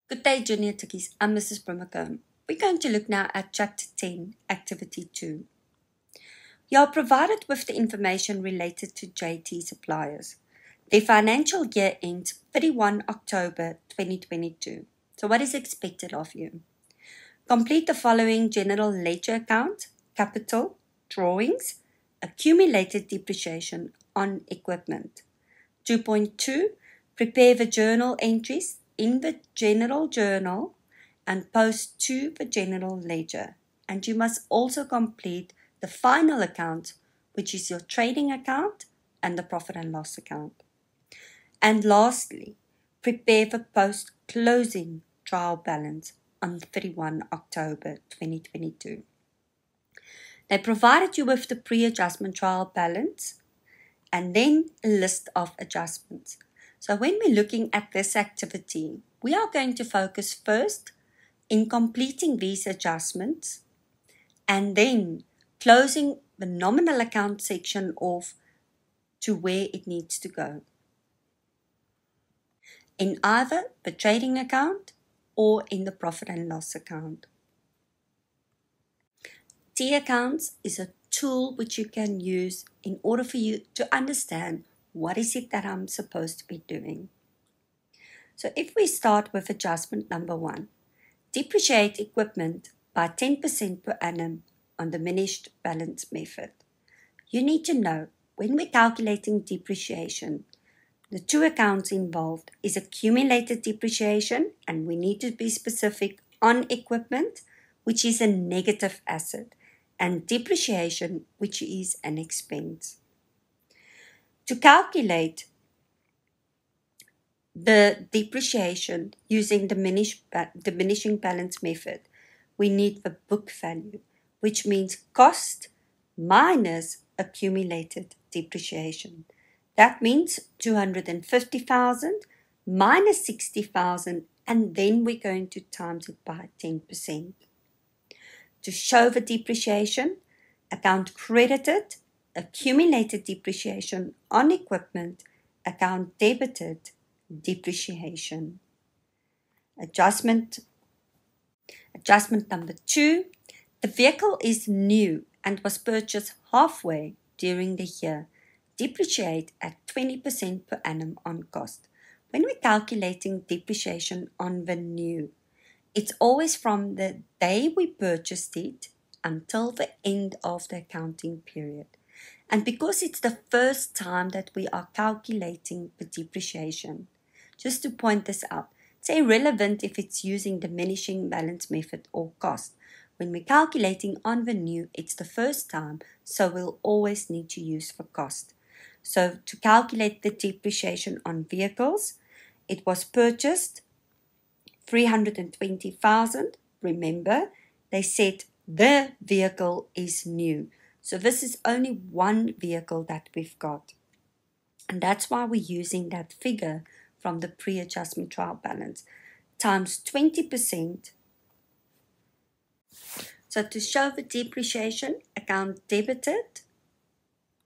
Good day, Junior Tikkies. I'm Mrs. Brimacombe. We're going to look now at Chapter 10, Activity 2. You are provided with the information related to JT Suppliers. Their financial year ends 31 October 2022. So what is expected of you? Complete the following general ledger account, capital, drawings, accumulated depreciation on equipment. 2.2. Prepare the journal entries in the general journal and post to the general ledger. And you must also complete the final account, which is your trading account and the profit and loss account. And lastly, prepare the post-closing trial balance on 31 October 2022. They provided you with the pre-adjustment trial balance and then a list of adjustments. So when we're looking at this activity, we are going to focus first in completing these adjustments and then closing the nominal account section off to where it needs to go, in either the trading account or in the profit and loss account. T accounts is a tool which you can use in order for you to understand what is it that I'm supposed to be doing. So if we start with adjustment number 1, depreciate equipment by 10% per annum on diminished balance method. You need to know when we're calculating depreciation, the two accounts involved is accumulated depreciation, and we need to be specific on equipment, which is a negative asset, and depreciation, which is an expense. To calculate the depreciation using diminishing balance method, we need the book value, which means cost minus accumulated depreciation. That means 250,000 minus 60,000, and then we're going to times it by 10%. To show the depreciation, account credited, accumulated depreciation on equipment, account debited, depreciation. Adjustment number 2, the vehicle is new and was purchased halfway during the year. Depreciate at 20% per annum on cost. When we're calculating depreciation on the new, it's always from the day we purchased it until the end of the accounting period. And because it's the first time that we are calculating the depreciation, just to point this out, it's irrelevant if it's using diminishing balance method or cost. When we're calculating on the new, it's the first time, so we'll always need to use for cost. So to calculate the depreciation on vehicles, it was purchased 320,000. Remember, they said the vehicle is new. So this is only one vehicle that we've got. And that's why we're using that figure from the pre-adjustment trial balance times 20%. So to show the depreciation, account debited,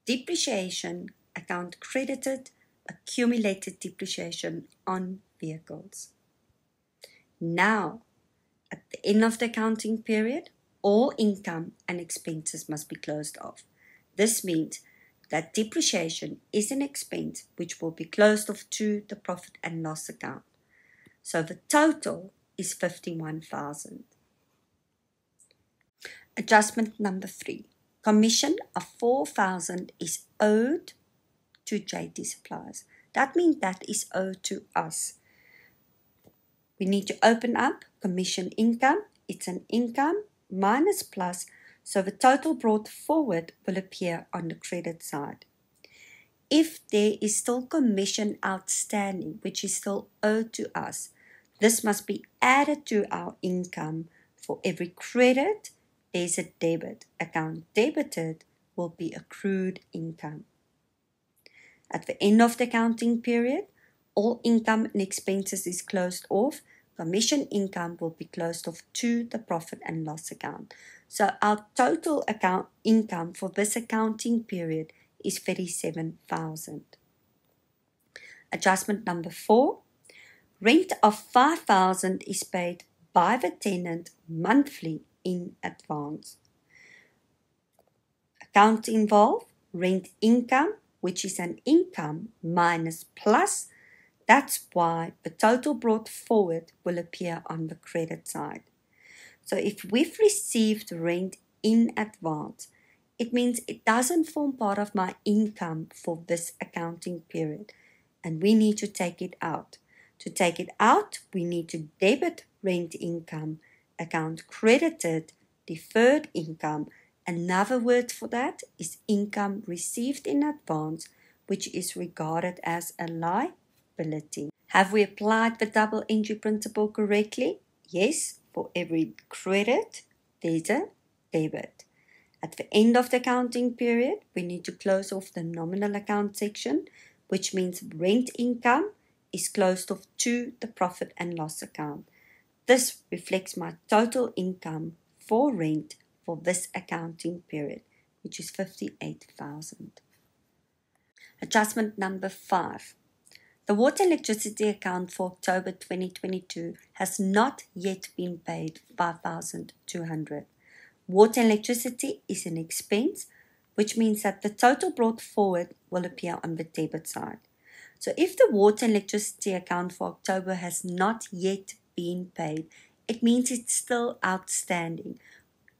depreciation, account credited, accumulated depreciation on vehicles. Now, at the end of the accounting period, all income and expenses must be closed off. This means that depreciation is an expense which will be closed off to the profit and loss account. So the total is 51,000. Adjustment number 3. Commission of 4,000 is owed to JT Suppliers. That means that is owed to us. We need to open up commission income. It's an income minus plus, so the total brought forward will appear on the credit side. If there is still commission outstanding, which is still owed to us, this must be added to our income. For every credit, there's a debit. Account debited will be accrued income. At the end of the accounting period, all income and expenses is closed off. Commission income will be closed off to the profit and loss account. So our total account income for this accounting period is 37,000. Adjustment number 4. Rent of 5,000 is paid by the tenant monthly in advance. Account involve rent income, which is an income minus plus. That's why the total brought forward will appear on the credit side. So if we've received rent in advance, it means it doesn't form part of my income for this accounting period, and we need to take it out. To take it out, we need to debit rent income, account credited deferred income. Another word for that is income received in advance, which is regarded as a liability. Have we applied the double entry principle correctly? Yes, for every credit, there's a debit. At the end of the accounting period, we need to close off the nominal account section, which means rent income is closed off to the profit and loss account. This reflects my total income for rent for this accounting period, which is 58,000. Adjustment number 5. The water and electricity account for October 2022 has not yet been paid 5,200. Water and electricity is an expense, which means that the total brought forward will appear on the debit side. So if the water and electricity account for October has not yet been paid, it means it's still outstanding,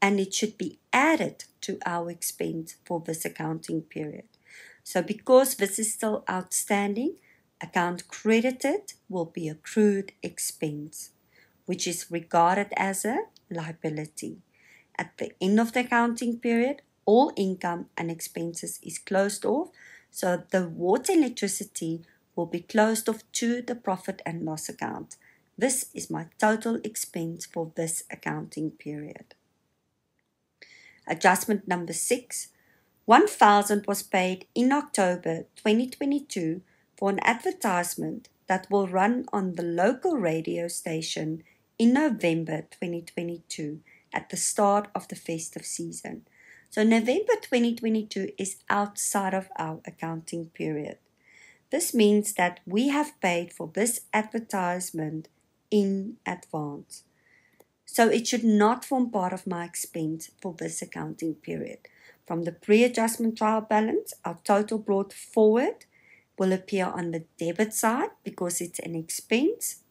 and it should be added to our expense for this accounting period. So because this is still outstanding, account credited will be accrued expense, which is regarded as a liability. At the end of the accounting period, all income and expenses is closed off, so the water and electricity will be closed off to the profit and loss account. This is my total expense for this accounting period. Adjustment number 6. 1,000 was paid in October 2022 for an advertisement that will run on the local radio station in November 2022 at the start of the festive season. So November 2022 is outside of our accounting period. This means that we have paid for this advertisement in advance. So it should not form part of my expense for this accounting period. From the pre-adjustment trial balance, our total brought forward will appear on the debit side because it's an expense.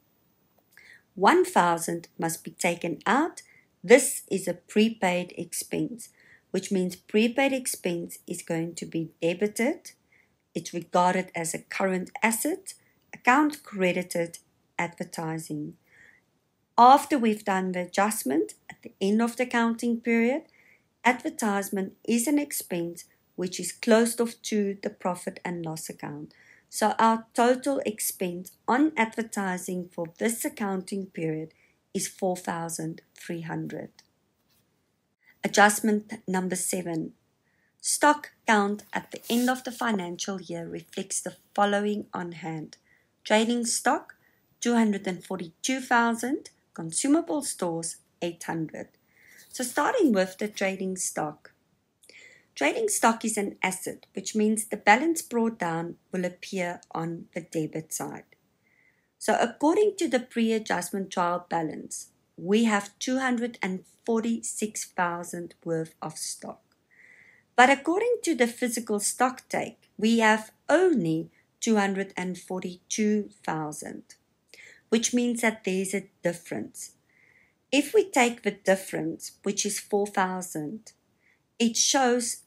1,000 must be taken out. This is a prepaid expense, which means prepaid expense is going to be debited. It's regarded as a current asset, account credited, advertising. After we've done the adjustment at the end of the accounting period, advertisement is an expense which is closed off to the profit and loss account. So our total expense on advertising for this accounting period is 4,300. Adjustment number 7. Stock count at the end of the financial year reflects the following on hand. Trading stock, 242,000. Consumable stores, 800. So starting with the trading stock. Trading stock is an asset, which means the balance brought down will appear on the debit side. So according to the pre-adjustment trial balance, we have 246,000 worth of stock. But according to the physical stock take, we have only 242,000, which means that there's a difference. If we take the difference, which is 4,000, it shows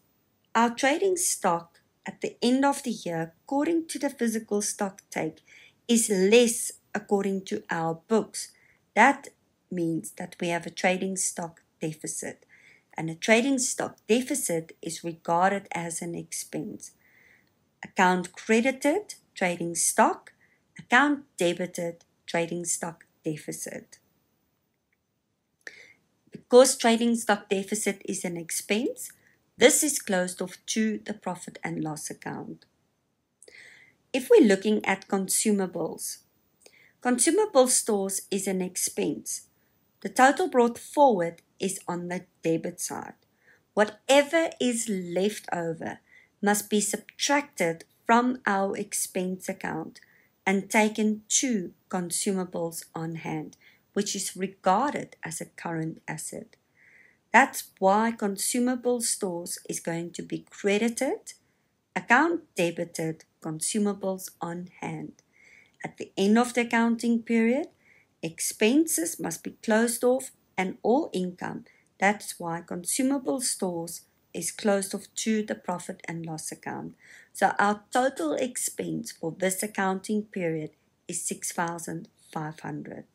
our trading stock at the end of the year, according to the physical stock take, is less according to our books. That means that we have a trading stock deficit. And a trading stock deficit is regarded as an expense. Account credited, trading stock. Account debited, trading stock deficit. Because trading stock deficit is an expense, this is closed off to the profit and loss account. If we're looking at consumables, consumable stores is an expense. The total brought forward is on the debit side. Whatever is left over must be subtracted from our expense account. and taken to consumables on hand, which is regarded as a current asset. That's why consumable stores is going to be credited, account debited, consumables on hand. At the end of the accounting period, expenses must be closed off and all income. That's why consumable stores is closed off to the profit and loss account. So our total expense for this accounting period is 6,500.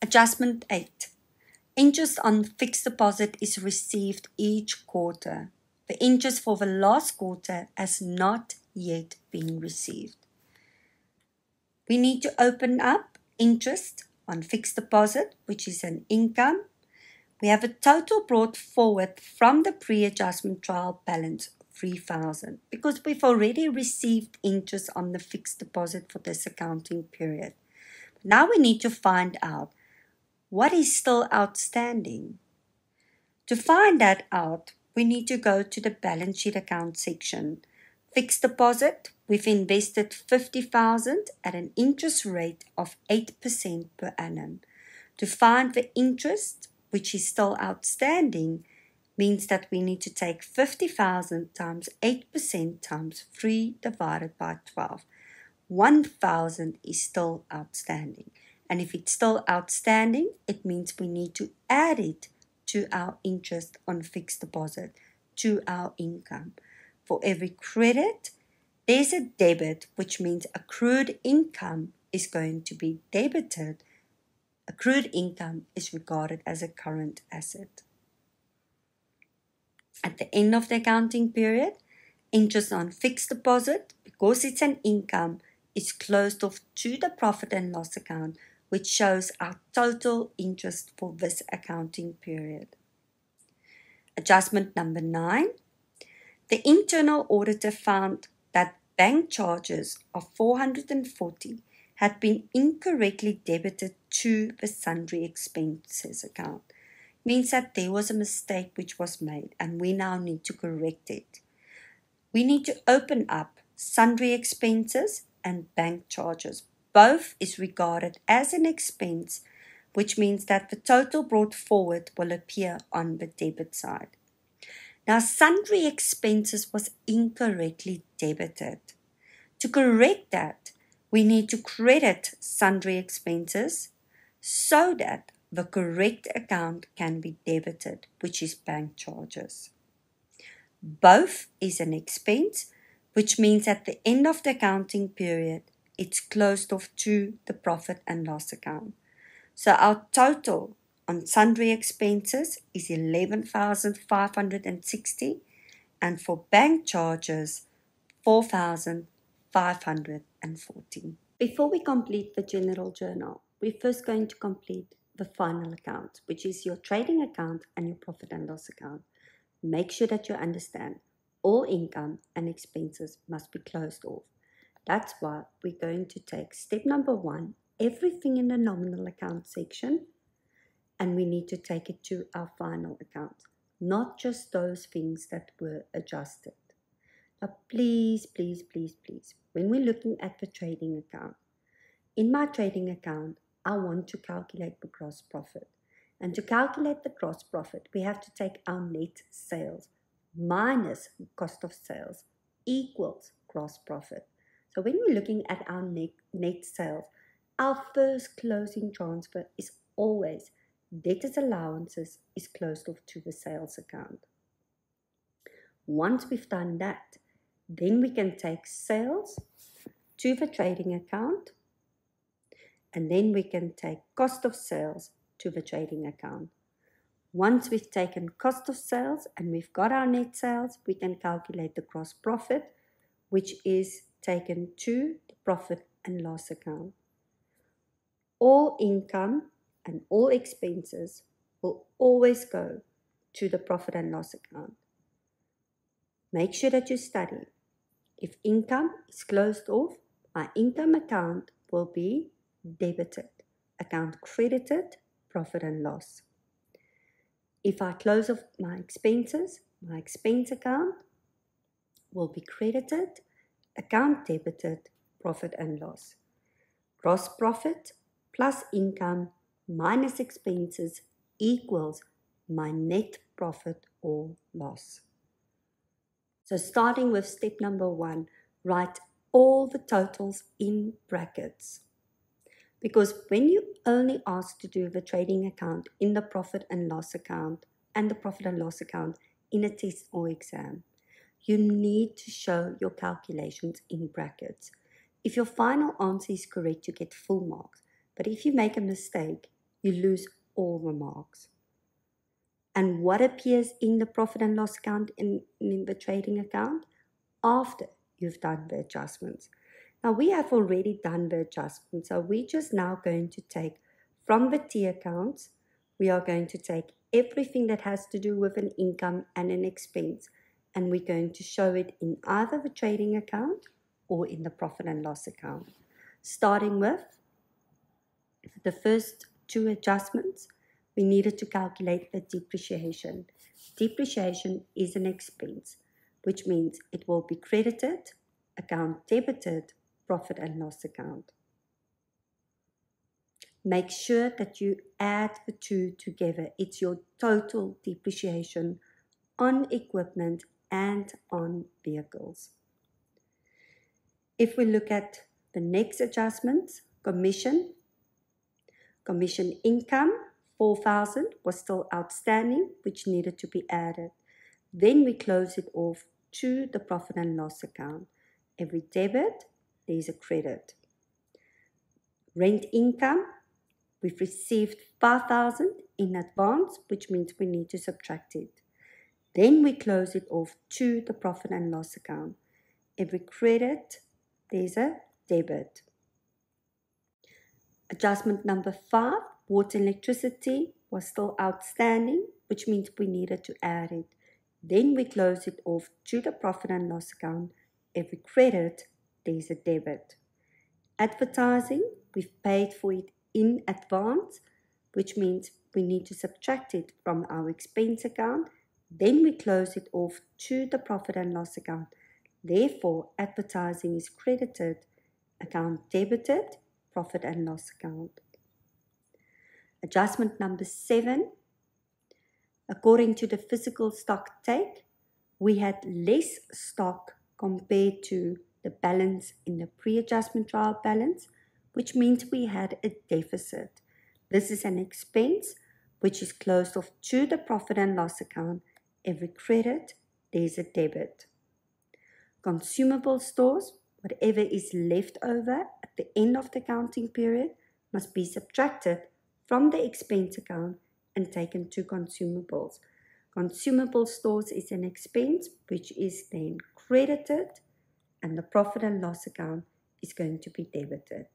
Adjustment 8. Interest on fixed deposit is received each quarter. The interest for the last quarter has not yet been received. We need to open up interest on fixed deposit, which is an income. We have a total brought forward from the pre-adjustment trial balance of 3,000 because we've already received interest on the fixed deposit for this accounting period. Now we need to find out what is still outstanding. To find that out, we need to go to the balance sheet account section. Fixed deposit, we've invested 50,000 at an interest rate of 8% per annum. To find the interest, which is still outstanding, means that we need to take 50,000 times 8% times 3 divided by 12. 1,000 is still outstanding. And if it's still outstanding, it means we need to add it to our interest on fixed deposit, to our income. For every credit, there's a debit, which means accrued income is going to be debited. Accrued income is regarded as a current asset. At the end of the accounting period, interest on fixed deposit, because it's an income, is closed off to the profit and loss account, which shows our total interest for this accounting period. Adjustment number 9. The internal auditor found that bank charges of 440 had been incorrectly debited to the sundry expenses account. Means that there was a mistake which was made and we now need to correct it. We need to open up sundry expenses and bank charges. Both is regarded as an expense, which means that the total brought forward will appear on the debit side. Now, sundry expenses was incorrectly debited. To correct that, we need to credit sundry expenses so that the correct account can be debited, which is bank charges. Both is an expense, which means at the end of the accounting period, it's closed off to the profit and loss account. So our total on sundry expenses is 11,560 and for bank charges 4,540. Before we complete the general journal, we're first going to complete the final account, which is your trading account and your profit and loss account. Make sure that you understand all income and expenses must be closed off. That's why we're going to take step number 1, everything in the nominal account section, and we need to take it to our final account, not just those things that were adjusted. Now, please, when we're looking at the trading account, in my trading account, I want to calculate the gross profit. And to calculate the gross profit, we have to take our net sales minus cost of sales equals gross profit. So when we're looking at our net sales, our first closing transfer is always debtors allowances is closed off to the sales account. Once we've done that, then we can take sales to the trading account, and then we can take cost of sales to the trading account. Once we've taken cost of sales and we've got our net sales, we can calculate the gross profit, which is taken to the profit and loss account. All income and all expenses will always go to the profit and loss account. Make sure that you study. If income is closed off, my income account will be debited. Account credited, profit and loss. If I close off my expenses, my expense account will be credited, account debited, profit and loss. Gross profit plus income minus expenses equals my net profit or loss. So starting with step number 1, write all the totals in brackets. Because when you only ask to do the trading account in the profit and loss account and the profit and loss account in a test or exam, you need to show your calculations in brackets. If your final answer is correct, you get full marks. But if you make a mistake, you lose all the marks. And what appears in the profit and loss account in the trading account? After you've done the adjustments. Now we have already done the adjustments, so we're just now going to take from the T accounts, we are going to take everything that has to do with an income and an expense, and we're going to show it in either the trading account or in the profit and loss account. Starting with the first 2 adjustments, we needed to calculate the depreciation. Depreciation is an expense, which means it will be credited, account debited, profit and loss account. Make sure that you add the 2 together. It's your total depreciation on equipment and on vehicles. If we look at the next adjustments, commission income, 4,000 was still outstanding, which needed to be added. Then we close it off to the profit and loss account. Every debit, there is a credit. Rent income, we've received 5,000 in advance, which means we need to subtract it. Then we close it off to the profit and loss account. Every credit, there's a debit. Adjustment number 5, water and electricity was still outstanding, which means we needed to add it. Then we close it off to the profit and loss account. Every credit, there's a debit. Advertising, we've paid for it in advance, which means we need to subtract it from our expense account. Then we close it off to the profit and loss account. Therefore, advertising is credited, account debited, profit and loss account. Adjustment number 7, according to the physical stock take, we had less stock compared to the balance in the pre-adjustment trial balance, which means we had a deficit. This is an expense which is closed off to the profit and loss account. Every credit, there's a debit. Consumable stores, whatever is left over at the end of the accounting period, must be subtracted from the expense account and taken to consumables. Consumable stores is an expense which is then credited, and the profit and loss account is going to be debited.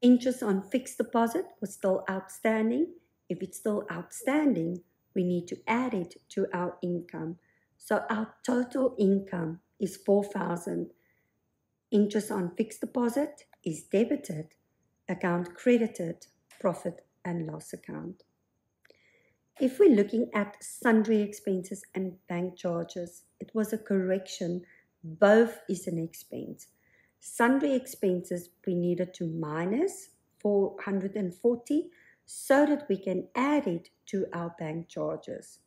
Interest on fixed deposit was still outstanding. If it's still outstanding, we need to add it to our income. So our total income is 4,000. Interest on fixed deposit is debited, account credited, profit and loss account. If we're looking at sundry expenses and bank charges, it was a correction. Both is an expense. Sundry expenses we needed to minus 440 so that we can add it to our bank charges.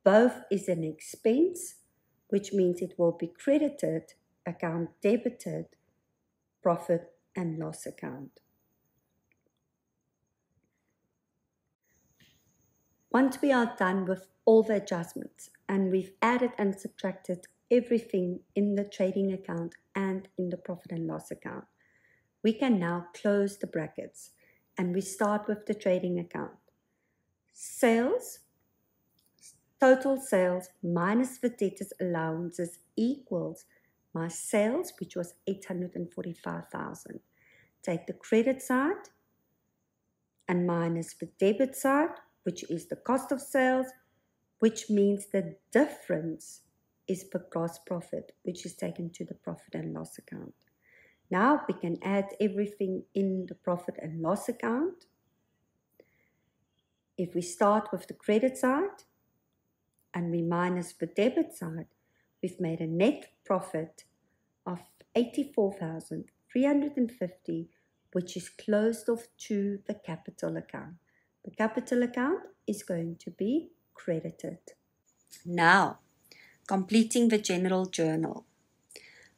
Both is an expense, which means it will be credited, account debited, profit and loss account. Once we are done with all the adjustments and we've added and subtracted everything in the trading account and in the profit and loss account, we can now close the brackets and we start with the trading account. Sales, total sales minus the debtors allowances equals my sales, which was 845,000. Take the credit side and minus the debit side, which is the cost of sales, which means the difference is the gross profit, which is taken to the profit and loss account. Now we can add everything in the profit and loss account. If we start with the credit side and we minus the debit side, we've made a net profit of 84,350, which is closed off to the capital account. The capital account is going to be credited. Now, completing the general journal.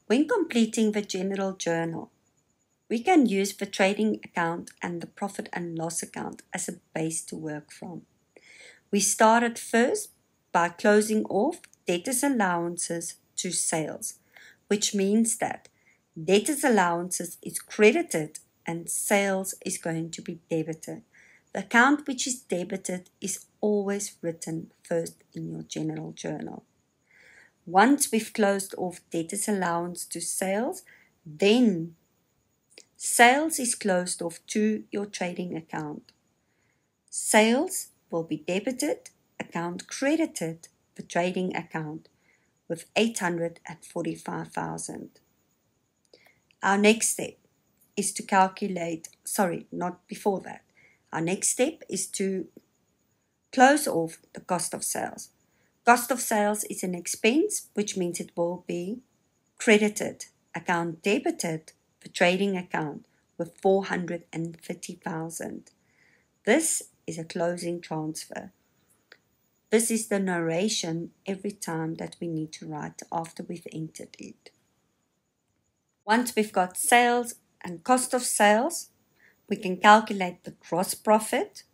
When completing the general journal, we can use the trading account and the profit and loss account as a base to work from. We started first by closing off debtors allowances to sales, which means that debtors allowances is credited and sales is going to be debited. The account which is debited is always written first in your general journal. Once we've closed off debtors allowance to sales, then sales is closed off to your trading account. Sales will be debited, account credited, the trading account with 845,000. Our next step is to calculate, Our next step is to close off the cost of sales. Cost of sales is an expense, which means it will be credited, account debited, the trading account with 430,000. This is a closing transfer. This is the narration every time that we need to write after we've entered it. Once we've got sales and cost of sales, we can calculate the gross profit,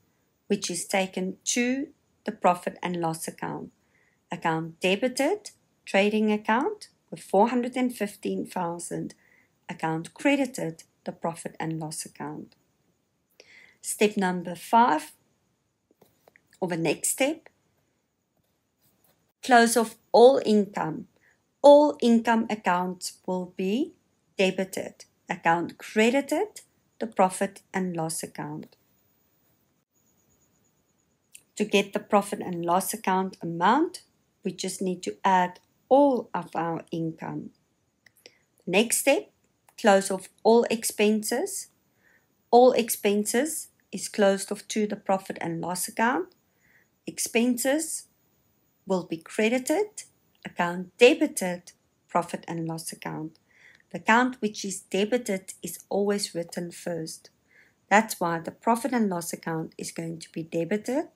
which is taken to the profit and loss account. Account debited, trading account with 415,000, account credited, the profit and loss account. Step number 5, or the next step, close off all income. All income accounts will be debited, account credited, the profit and loss account. To get the profit and loss account amount, we just need to add all of our income. Next step, close off all expenses. All expenses is closed off to the profit and loss account. Expenses will be credited, account debited, profit and loss account. The account which is debited is always written first. That's why the profit and loss account is going to be debited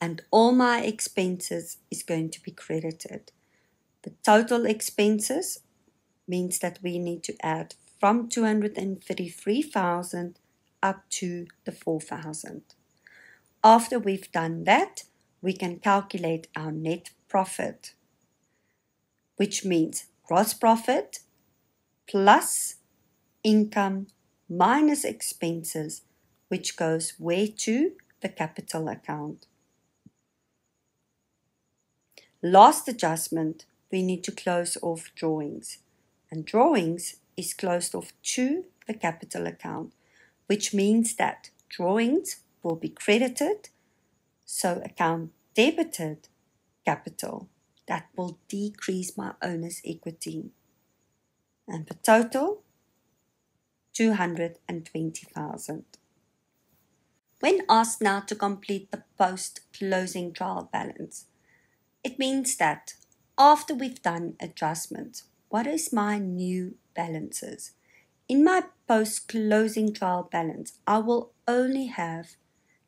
and all my expenses is going to be credited. The total expenses means that we need to add from 233,000 up to the 4,000. After we've done that, we can calculate our net profit, which means gross profit plus income minus expenses, which goes where to? The capital account. Last adjustment, we need to close off drawings. And drawings is closed off to the capital account, which means that drawings will be credited, so account debited, capital. That will decrease my owner's equity. And the total, 220,000. When asked now to complete the post-closing trial balance, it means that after we've done adjustments, what is my new balances? In my post-closing trial balance, I will only have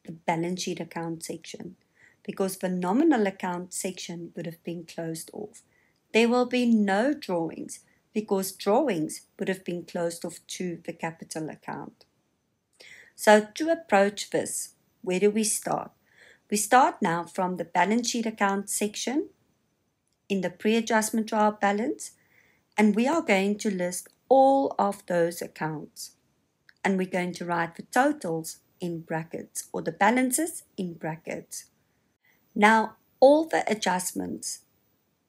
the balance sheet account section because the nominal account section would have been closed off. There will be no drawings because drawings would have been closed off to the capital account. So to approach this, where do we start? We start now from the balance sheet account section in the pre-adjustment trial balance, and we are going to list all of those accounts. And we're going to write the totals in brackets or the balances in brackets. Now, all the adjustments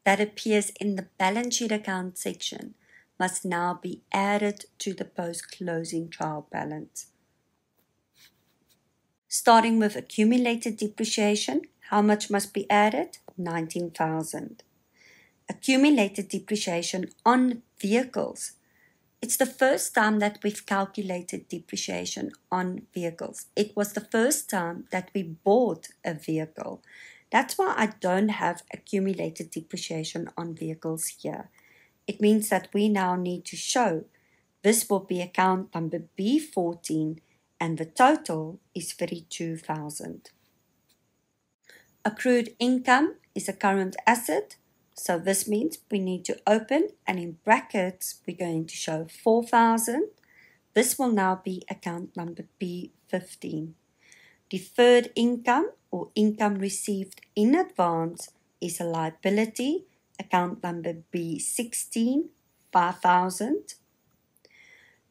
that appears in the balance sheet account section must now be added to the post-closing trial balance. Starting with accumulated depreciation, how much must be added? 19,000. Accumulated depreciation on vehicles. It's the first time that we've calculated depreciation on vehicles. It was the first time that we bought a vehicle. That's why I don't have accumulated depreciation on vehicles here. It means that we now need to show this will be account number B14 and the total is 32,000. Accrued income is a current asset, so this means we need to open and in brackets we're going to show 4,000. This will now be account number B15. Deferred income or income received in advance is a liability, account number B16, 5,000.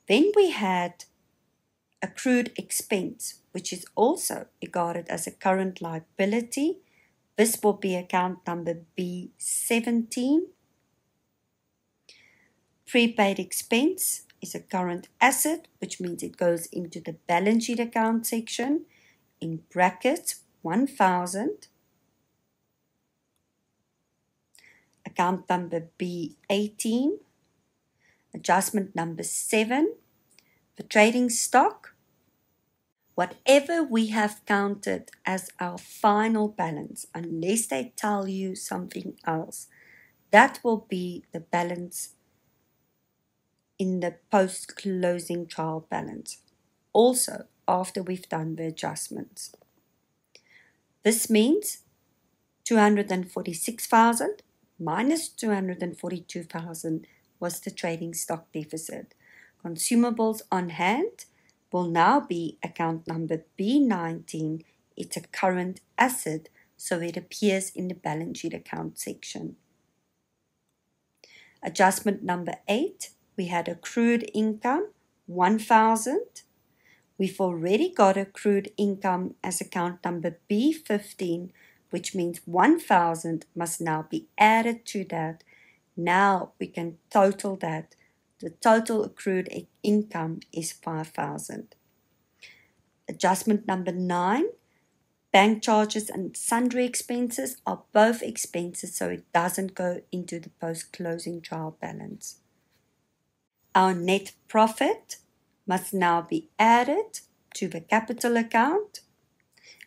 Then we had accrued expense, which is also regarded as a current liability. This will be account number B17. Prepaid expense is a current asset, which means it goes into the balance sheet account section, in brackets 1,000. Account number B18. Adjustment number 7. The trading stock. Whatever we have counted as our final balance, unless they tell you something else, that will be the balance in the post-closing trial balance. Also, after we've done the adjustments. This means 246,000 minus 242,000 was the trading stock deficit. Consumables on hand will now be account number B19. It's a current asset, so it appears in the balance sheet account section. Adjustment number 8, we had accrued income, 1,000. We've already got accrued income as account number B15, which means 1,000 must now be added to that. Now we can total that. The total accrued income is 5,000. Adjustment number 9, bank charges and sundry expenses are both expenses, so it doesn't go into the post-closing trial balance. Our net profit must now be added to the capital account.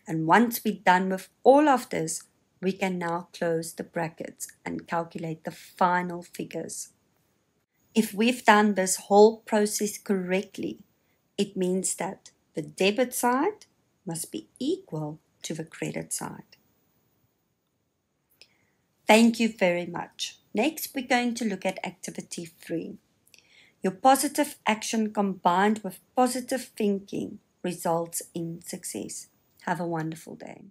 And once we're done with all of this, we can now close the brackets and calculate the final figures. If we've done this whole process correctly, it means that the debit side must be equal to the credit side. Thank you very much. Next, we're going to look at activity 3. Your positive action combined with positive thinking results in success. Have a wonderful day.